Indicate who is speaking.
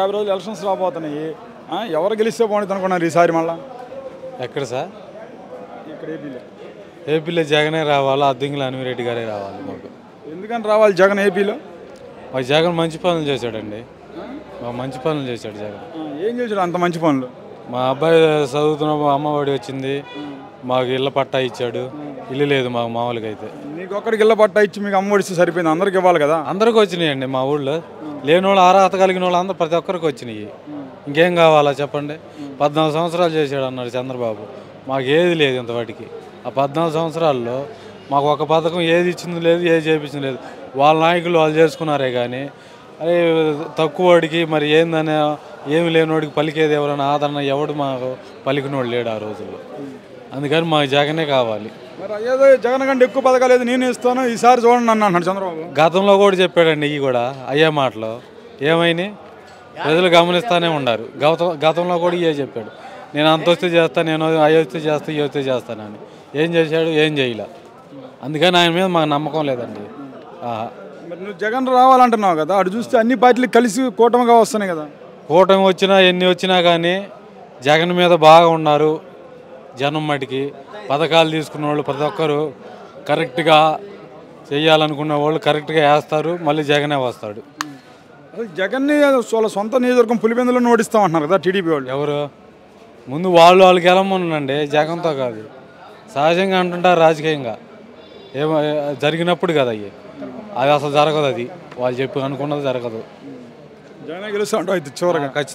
Speaker 1: 50 రోజులు ఎలక్షన్స్ రాబోతున్నాయి. ఎవరు గెలిస్తే బాగుంటుంది అనుకున్నారు ఈసారి? మళ్ళీ
Speaker 2: ఎక్కడ సార్?
Speaker 1: ఇక్కడ
Speaker 2: ఏపీలో జగనే రావాలి, అద్దంకిల అన్విరెడ్డి గారే రావాలి. మాకు
Speaker 1: ఎందుకని రావాలి జగన్ ఏపీలో?
Speaker 2: మాకు జగన్ మంచి పనులు చేశాడండి. మాకు మంచి పనులు చేశాడు జగన్.
Speaker 1: ఏం చేశాడు అంత మంచి పనులు?
Speaker 2: మా అబ్బాయి చదువుతున్న అమ్మఒడి వచ్చింది, మాకు ఇళ్ళ పట్టా ఇచ్చాడు. ఇల్లు లేదు మాకు మామూలుగా అయితే.
Speaker 1: మీకు ఒక్కడికి ఇళ్ళ పట్టా ఇచ్చి మీకు అమ్మ ఒడిస్తే సరిపోయింది, అందరికి ఇవ్వాలి కదా?
Speaker 2: అందరికి వచ్చినాయండి మా ఊళ్ళో. లేని వాళ్ళు అర్హత కలిగిన వాళ్ళు అందరూ ప్రతి ఒక్కరికి వచ్చినాయి. ఇంకేం కావాలా చెప్పండి? 14 సంవత్సరాలు చేశాడు అన్నాడు చంద్రబాబు, మాకు ఏది లేదు ఇంతవాటికి. ఆ 14 సంవత్సరాల్లో మాకు ఒక పథకం ఏది ఇచ్చింది లేదు, ఏది చేయించింది లేదు. వాళ్ళ నాయకులు వాళ్ళు చేసుకున్నారే కానీ అరే తక్కువ వాడికి మరి ఏందనే ఏమి లేనివాడికి పలికేది ఎవరైనా ఆదరణ ఎవడు మాకు పలికినోడు లేడు ఆ రోజుల్లో. అందుకని మాకు జగనే కావాలి.
Speaker 1: మరి ఏదో జగన్ కంటే ఎక్కువ పథకాలు ఏదో నేను ఇస్తాను ఈసారి చూడండి అన్నాడు చంద్రబాబు.
Speaker 2: గతంలో కూడా చెప్పాడండి, ఇవి కూడా అయ్యే మాటలు ఏమైనా ప్రజలు గమనిస్తూనే ఉన్నారు. గతంలో కూడా ఇవే చెప్పాడు, నేను అంత వస్తే చేస్తాను, నేను అవి వస్తే చేస్తా, ఇవి వస్తే చేస్తానని. ఏం చేశాడు? ఏం చేయలే. అందుకని ఆయన మీద మాకు నమ్మకం లేదండి.
Speaker 1: మరి నువ్వు జగన్ రావాలంటున్నావు కదా, అటు చూస్తే అన్ని పార్టీలు కలిసి కూటమిగా వస్తున్నాయి కదా.
Speaker 2: కూటమి వచ్చినా ఎన్ని వచ్చినా కానీ జగన్ మీద బాగా ఉన్నారు జనం. మటుకి పథకాలు తీసుకున్న వాళ్ళు ప్రతి ఒక్కరు కరెక్ట్గా చేయాలనుకున్న వాళ్ళు కరెక్ట్గా వేస్తారు, మళ్ళీ జగనే వస్తాడు.
Speaker 1: అసలు జగన్ని వాళ్ళ సొంత నియోజకవర్గం పులివెందులో ఓడిస్తామంటున్నారు కదా టీడీపీ వాళ్ళు.
Speaker 2: ఎవరు ముందు వాళ్ళకి గెలమనండి, జగన్తో కాదు. సహజంగా అంటుంటారు రాజకీయంగా ఏమో జరిగినప్పుడు కదా అవి. అది అసలు జరగదు, అది వాళ్ళు చెప్పి అనుకున్నది జరగదు.
Speaker 1: జగనే గెలుస్తా అంటావు అయితే చివరగా?